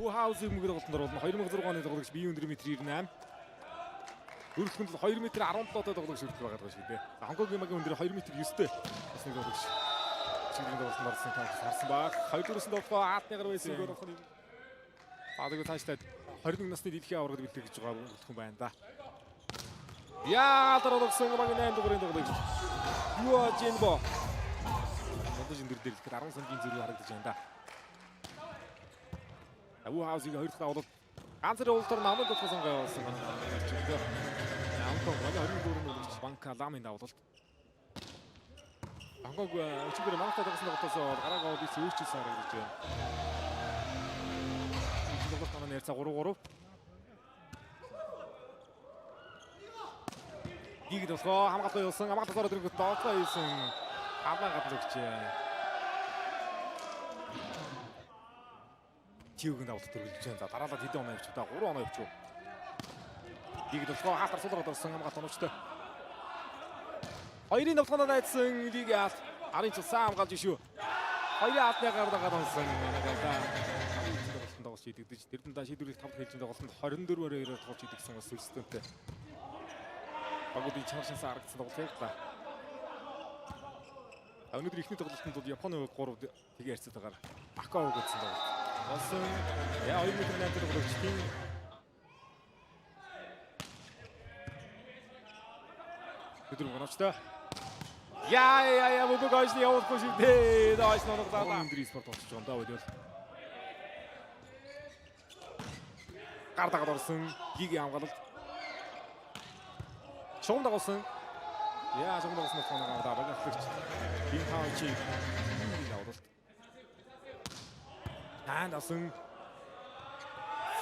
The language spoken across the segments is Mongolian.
Буухаузи мөнгөд голтон оруулна. 2006 оны тоглогч бие өндөр метр 98. Дөрөвдүгээр нь 2 м 17-д тоглогч хүртэл байгаа шүү дээ. Хонконгийн магийн өндөр 2 м 9-тэй бас нэг тоглогч. Чиглэлийн голтон орсон тал харсан баг. 2-4-өөс нь тоглоо аатны гар байсан гол болох нь. Фадаг тааштай 21 насны дэлхийн аваргад бэлтгэж гэж байгаа хүн байна да. Яа дараагсан магийн 8 дугаарыг тоглогч. Юа Жинбо. Монгол зиндөр дээр ихэд 10 см зөрүү харагдаж байна да. Буухаузыг хоёр дахь аваад ганцхан уултар намайг болох сонгоо явуулсан байна. Хонконг магийн 24 тоглогч Банка Ламын давуулалт. Хонконг өчигдөр манайтай тоглосон тоглолтоос гараагаа бис өөрчлөсөн харагдаж байна. Тоглолт манай нэрцээ 3-3. Дигд болохоо хамгаалал явуулсан. Хамгаалал ороод ирэнгүүт доотлоо хийсэн. Хамгаалал гадагч. Тиугийн давалт төрүүлж байна. За дараалал хэдэн оноо явчих та 3 оноо явчих. Дигд болохоо хаалтар сулраад орсон хамгаалал оноочтой. Хоёрын давтгаанаа найдсан Лигаат арын ч сайн хамгаалж шүү. Хоёрын аатны гардагаад онсон. Тоглолтод шийдэгдэж тэрдэн да шийдвэрлэх тавд хэлж тоглолтод 24-оор тоглож шийдэгсэн бас системтэй. Багуудын чанаршинсан харагдсан тоглолт байлаа. Өнөөдөр ихний тоглолтод бол Японы 3 тэгээ харьцаатайгаар Макао гэсэн тоглолт. Болсон яа 2 м 8 тоглогч тийм. Өдөр гоночтой. Яа бүгөөс нь явуулахгүй шүү дээ. Доош ногдоо. Өндөр спорт болчих жоом даа бодвол. Гардагаад орсон гигийн хамгаалалт. Шугам дагуулсан. Яа шугам дагуулсан тоногоо даа багтлагч. Бин хаачи явуулалт. Таанд асан.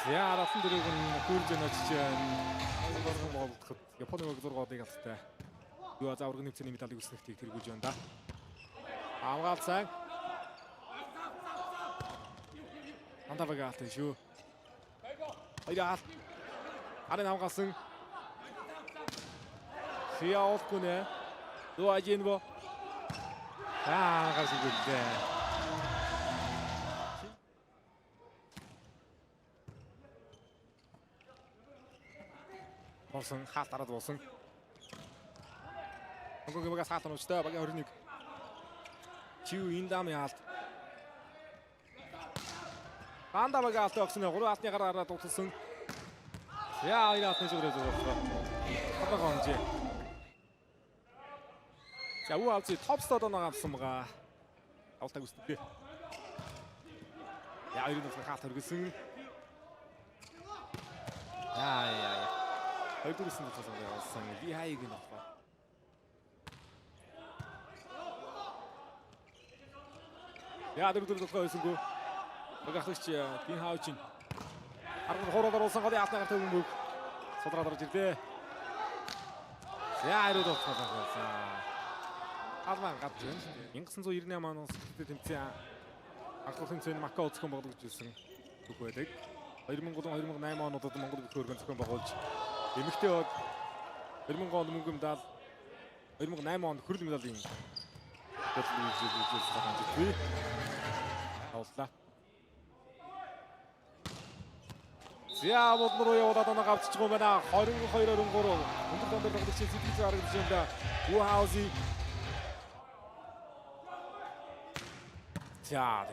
Яа рафын дөрөв нь хурж ночж болдоход Японы 6-ыг алтай. Юу зааврын нэмцэний медалийг үснэхтийг тэргүүлж байна да. Хамгаалсан. Андавага алтай шүү. Хоёроо арын хамгаалсан. Фиаолкүнэ. Дуажинбо. Гарч ирлээ. Болсон хаалт араад болсон. Хонконгийн багаас хаалт оночтой багийн 21. Чиу индами хаалт. Банда багийн хаалт огсон 3 хаалтны гараараа дууссан. Яа хоёр хаалтны зүгээрээ зурваа. Хонконг онжээ. За Буухаузи топстод оноо авсан байгаа. Авалтаг үстдээ. Яа хоёрын дуусах хаалт хөргөсөн. Яа. Хоёрдуурын дуусах явуулсан. Лихайг нь авах. Яа дөрөв дуусахгүйсэнгүү. Багахлагч Бин Хаучин. Аргад хоороод оруулсан голын алтны гарт өгнөг. Судраад орж ирлээ. Яа ирээд дууссан. Албан гарч байна. 1998 оноос тэмцээн анхлах тэмцээний Макао зохион байгуулагч байсан үг байдаг. 2003-2008 онуудад Монгол бүхөргөн зохион байгуулж эмэгтэй бод 2000 онд мөнгө медаль 2008 онд хүрэл медалийн төлөвлөсөн байгаа. Авлаа. Зя бодно руу яваад оноо авчиж байгаа байна. 22-23 өндөр дондор тоглогч сэтгэж харагдаж байна. Буухаузи. За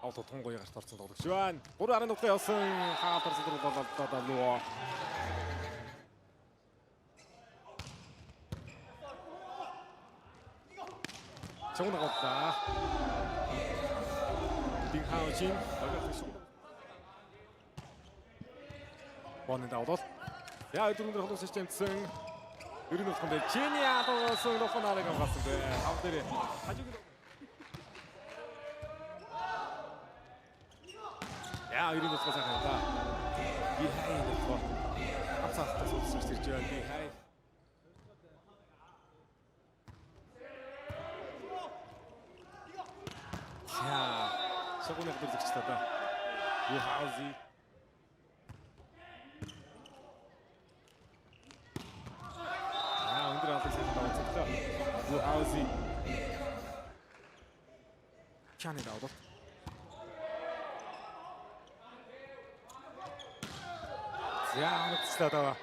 авто тунгой гарт орсон тоглогч байна. 3-1 дугаар явсан хаалтар судрал болоо. Чугун голлаа. Бин Хаучин багтлагч. Боны давлал. Яа өдрөөр тоглож системсэн. Ерөнхий болгонд Чини атуулсан лохонарыг авсан бэ. Хав дээр хажууд яа ерөнхий болгоос хаа. Бихай нөхөө. Хацаалтаас үлсэж ирж байна. Бихай. Яа согны хөдөлгөгч та да. Буухаузи. Өндөр алсын давцагтай. Буухаузи. Чаны давд. За оногцлаа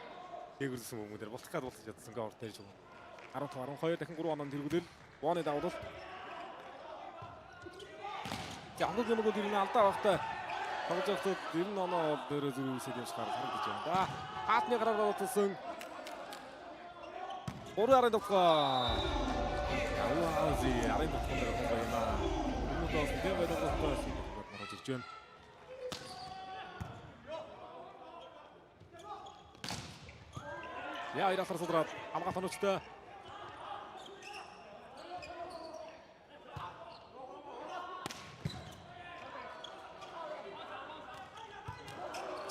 дээгүрсэн хүмүүдээр булах гад булж чадсан гоор тарьж байгаа. 15 12 дахин 3 оноо тэргүүлэл Воны давуулал. За хангуг юмгууд ирнэ алдаа багтаа. Тоглож явахдаа 90 оноо дээрээ зүрхсэд явж харагдаж байна да. Хаатны гараар утсан 3-аар догоо. Яуаази арын догоо дээр байна. Өмнөдөөс тийм байдаг болохоос марж ирж байна. Яа ирахар судраад хамгаалт онцтой.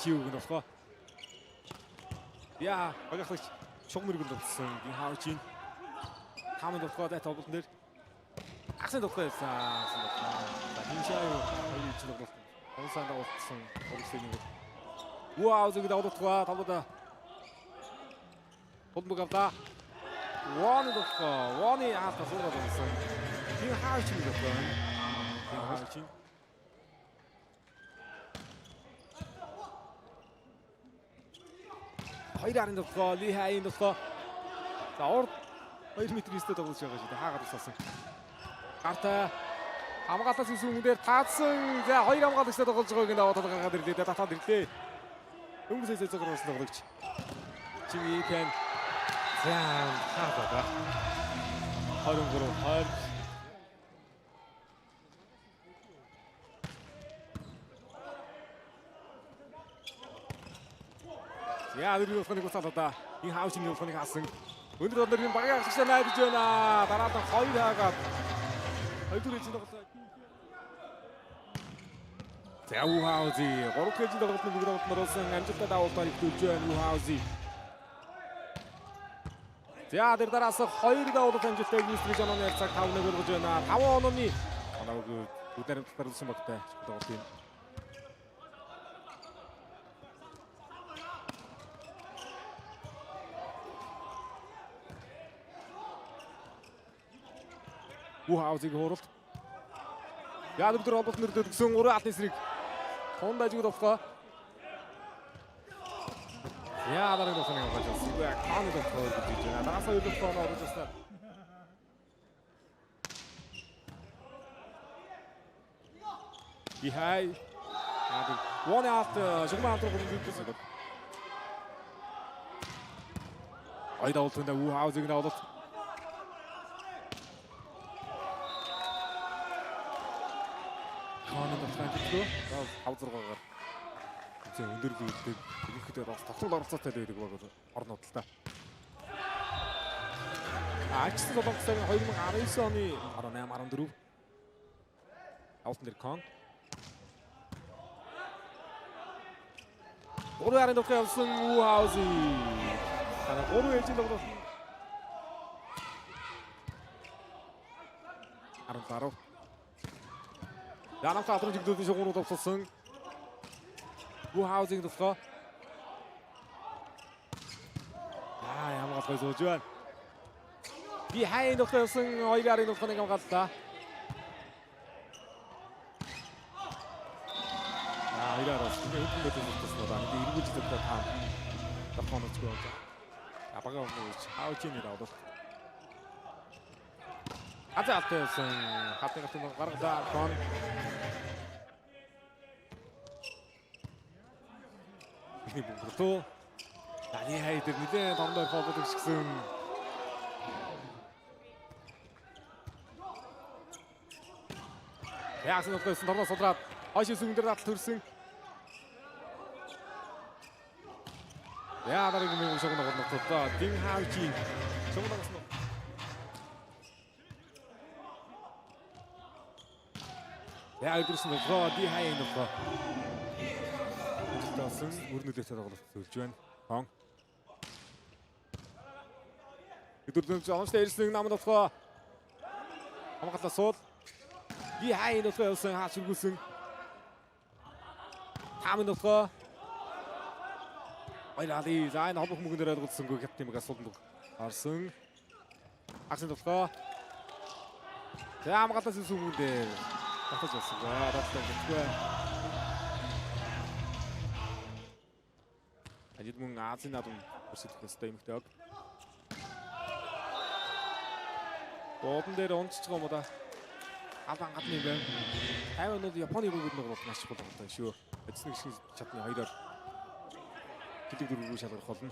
Чиуг нөхөө. Яа, багахлагч шугмэргэн дутсан. Хаачин. Хамын дутгаа дай тоглолтын дээр. Ахсан дутгаа яасан. Хиншаа юу тоглолт. Онсаа дутсан. Тоглолтын нэг. Вау, зөв дутгаа тоглоо. Холбог авлаа. Воны дутгаа. Воны хаалтаа суугаад байсан. Хин хаачин дутгаа. Хин хаачин. Хоёрын дутгаа, Ли Хайн дутгаа. За урд 2 м-тэй тоглож байгаа шүү дээ. Хаагаад усаасан. Гарта хамгаалалтын сүмэн дээр таацсан. За хоёр хамгаалагчтай тоглож байгааг нь аваад гаргаад ирлээ. Татаад ирлээ. Өнгөсөөсөө зогроос тоглогч. Чиви Пен. За хаагаад. 23 яа дөрөв ухныг усаалаа. Энэ хаушны ухныг хаасан. Өндөр өндөр энэ багийн агшаа найдаж байна. Дараа нь 2 хаагаад. 2 дүрийн тоглолт. За Ухаузи 3 кэжийн тоглолтын бүгд тоглолтноорсон амжилттай давуултаар өвтүүлж байна Ухаузи. За тэр дараас 2 давуулт амжилттай гүйцэтгэж онооны цаг 5-1 болгож байна. 5 онооны оноог бүгдээр татгалзсан багтай тоглолтын. Ухаузыг хууралт. Яа өдөр олболт нэрдээ төгсөн 3 алтны эсрэг. Тунд ажиг довхоо. Яа дараа нь сонирхож байгаа. Сүүг хааны довхоо гэж байна. Дараасаа юу довхоо орж ирсэн. Ихай. One out жигмаа хамтрах бүлэглэсэн. Айда олтонд Ухаузыг давуулт. Хааны довхоо гэдэг. Хав 6-гаар. Зөв өндөрлөг үүдэг. Тэгэхдээ бас тоглол оролцоотой байдаг баг орнууд л та. Ачсан боловсрол 2019 оны 18 14. Алтан дээр Кон. 3-аар довхоо явсан Ухаузи. Танаа 3 ээлжийн тоглолт. 10-10. Янамт адрын жигдүүдийн шугуурууд авсан. Ухаузыг довхоо. Ямгаалгай зөөж байна. Би хайн довхоо явсан 2-аар довхоныг хамгааллаа. Хоёроор өдөрт туссан байна. Би эргүүлж өгдөө таа. Довхоноч гоо. Абага өмнөж хаучинээр авах. Азаалтсан хатгатын гаргадаа Кон. Ихний бүнгэртөө. Дани хайдэр нэлээд тондор фолбол өгсөн. Яасан өгсөн торнос судраад хойш сүмдэр татал төрсөн. Яа дараагийн нэг шогног боллоо. Дин хаучи. Шогногс нь яа өдрсөн болоо ди хайн болоо. Тасан өрнөлөөс тоглолт төлж байна. Хон. Өдөрдөн онцтой ирсэн намд болоо. Хамгаалаа суул. Ди хайн болоо явсан хаач үргүүлсэн. Таамын болоо. Ойлаали зайн хобох мөнгөөр ойлгуулсангүй капитан асуулт арсан. Аксент болоо. Хамгаалаа сүмүн дээр татаж болсон. Радтай гэхгүй. Ажил мөн Азийн наадам өсөлтөх ёстой юм хтэйг. Буудан дээр унцчих юм уу да? Албан гадны юм байна. 50 минут Японы бүгд нэг бол маш чухал байна шүү. Эцэг гişин чадны хоёроор хэлэг дөрвөө шалгах болно.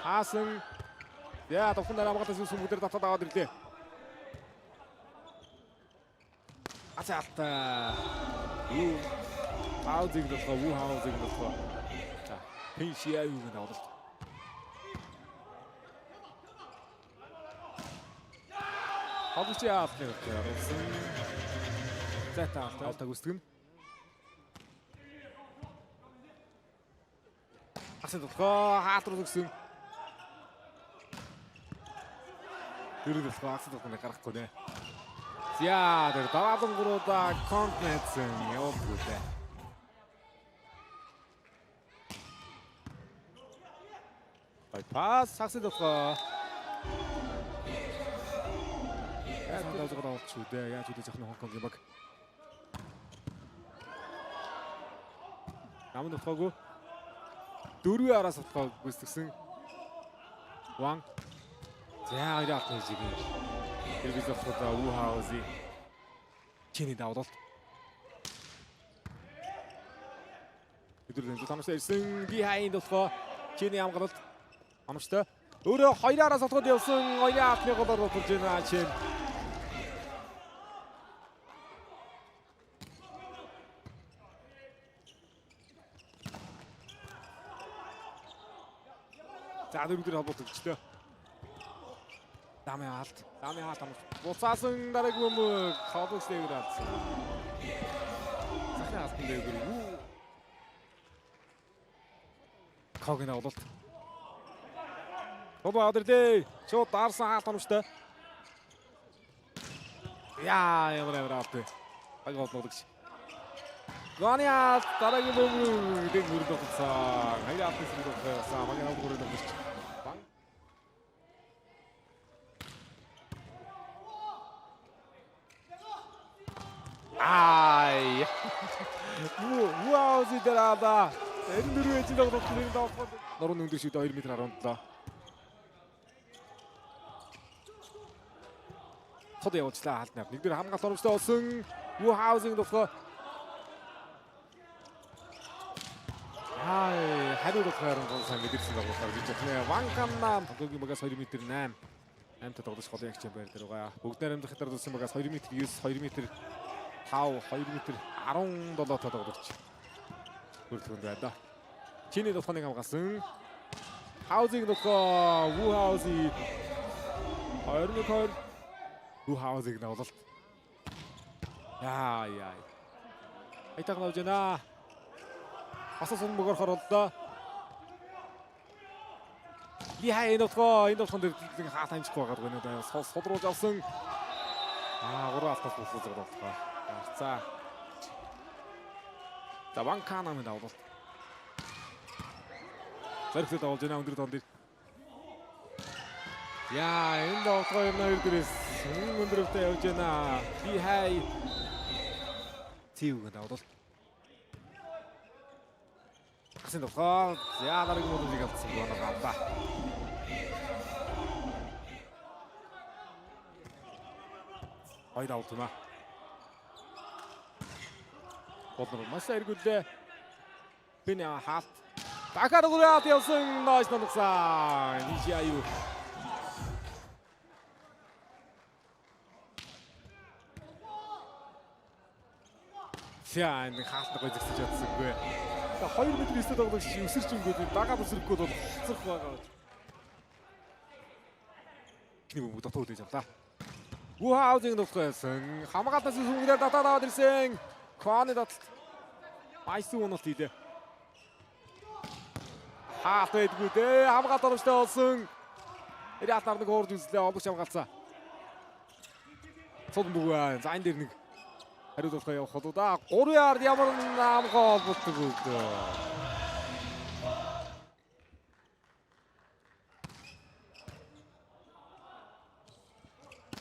Хаасан яа тохын дараа хамгаалалтын сүмгүүдээр татаад аваад ирлээ. Ацаалта. Хаузыг болохоо, хаузыг болохоо. За, пеншиа юу гэнэ авалт. Хавч яах вэ гэсэн. За таалтаг үстгэн. Асад болохоо хаалтруу гэсэн. Дөрөв болохоо асад болохоо гарахгүй нэ. За, тэр дараагийн гуруудаа контнетсэн явуулдаг. Пас асад болохоо. Яагаад зогсоод авч үү? Яаж үдэ захны Хонконг юм баг. Намын болохоогүй. Дөрвийн араас болохоо гүйцэтгсэн. Ван. За, яах вэ жиг. Тэр бид болохоо уу хаузи. Чиний давлалт. Өдрийн тамшаа ирсэн. Би хайн болохоо. Чиний хамгаалалт. Амштай. Өөрөө хоёрооос отгод явсан. Хоёрын атны голоор болж байна чин. За дөрөвдөр холбогдчихлоо. Дамын хаалт амш. Буцаасан дараагийн бөмбөг холбогдлыг авсан. Захын хаалтан дээр үү. Когийн авалт. Бобо авдрлээ. Шууд дарсан хаалт амштай. Яа ямар авт. Агуулдаг гэж. Гониас дараагийн бөмбөг дэг бүрд болсон. Хаяа апс бүрд болсон. Магийн бүрд болсон. Ай. Вау зидэрада. Энэ дөрөв ээжийн тоглолтын давхад. Норон өндөр шүд 2 м 17. Хот явуулчлаа хаалт нав. Нэгдүгээр хамгаалалт оромжтой болсон. Юу хаузинг болохоо. Ай, хариу болохоор сайн мэдэрсэн тоглолтоор гэж байна. Ванканна тоглогийн багаас 2 м 8. 8-т тоглож голын агч байр дээр байгаа. Бүгд найрамдах хятад болсон багаас 2 м 9, 2 м 5, 2 м 17 та тоглож. Бүртгэнд байна да. Чиний тоглохыг хамгаалсан. Хаузинг болохоо, Ву хаузи. 22 Ву хаузиг тоглолт. Яа. Айтаг навж байна. Асас мөгөр хорлоо. Би хай энэ болохон дээр хаалт ханчихгүй байгаа гэнэ да. Содруулж авсан. Гурван автаас болсон зогсоолоо. За. Ванкана минь давлаа. Зэрэгтэй давж байна өндөр доон дээр. Яа, энэ давтгаа юм хоёр дээрээс өндөрөвтэй явж байна. Би хай. Тивг давлаа. Асин довхоо. За дараагийн модулыг авсан байна да. Ойд автомаа. Боднор маш эргүүлээ. Бин хаалт. Дахиад гураад явсан ноос ногсаа. Нижаа юу. Яа, энэ хаалттай гой зэгсэж чадсангүй. 2 м 9 тоглож өсөрч өнгөд дагаад өсөрөхгүй бол хоцрох байгаа. Кний бөмбөг дотоод үлээж авлаа. Ву хаузинг нөхөйсэн. Хамгаалтаас сүмгээр татаад аваад ирсэн. Кваны таталт. Айсуу уналт хийлээ. Хаалтайдгүй дээ. Хамгаалт оромжтой болсон. Ирээд нар нэг уурж үзлээ. Олгоч хамгаалцаа. Цодон бүгөө. За энэ дээр нэг хариуд болохоо явах болоо да. 3 ярд ямар намгаа болдог үү.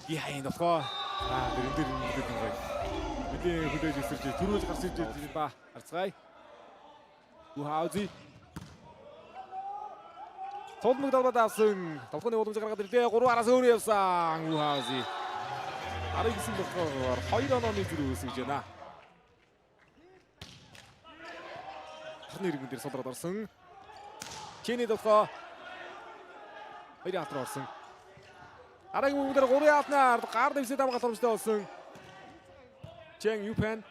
Яа энэ болохоо. Дэрэн дээр мэдээд байгаа. Мэдээ хүлээж өсөрж төрөөж гарч ирж байгаа ба. Харцгаая. Ухаузи. Толмог даваад авсан. Тоглооны уламж гаргаад ирлээ. 3-араас өөр явсан. Ухаузи. Арай гисэн болохоор 2 онооны зүрх үүсгэж байна. Харны иргэн дээр солроод орсон. Чэний тоглоо. Хоёрын хатар орсон. Арагийн мөнгөдөр 3 яатнаар гар дэвсээ дамгаалт оромжтой болсон. Чэн Юпен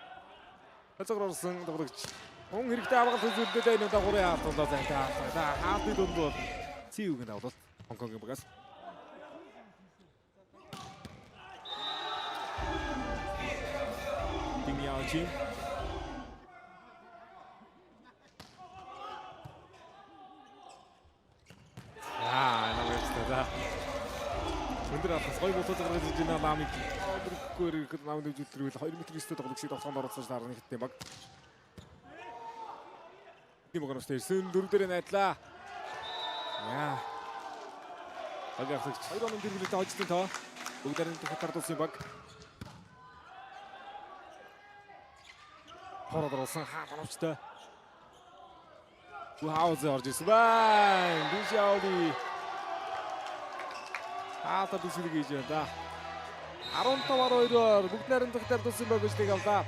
хэцэгэр орсон тоглогч. Хүн хэрэгтэй авгалт үзүүлдэг энэ удаа 3 яат болоо зайтай. Хаалтны дунд бол цэвгэн авлал Хонконгийн багаас. Димяочи. Намайг өндөр атас гой болоод гаргаж ирж байна намайг өдрөхгүй ирэхэд намайг үзүүлэрвэл 2 м өстэй тоглогчид тоглоомд оролцож дарна хиттэй баг. Тийм багнаас ирсэн 4 дээрээ найдлаа. Яа. Агаарч 2 оноо дэргэлтэй хождсон тоо. Бүгдээр нь хатардуулсан баг. Хороод орсон хаалгавчтай. Ухаузи орж ирсэн байна. Бишауди. Хаата бисэрэг хийж байна да. 15-2-оор бүгд найрамдах дээр тулсан баг гэж тэг авлаа.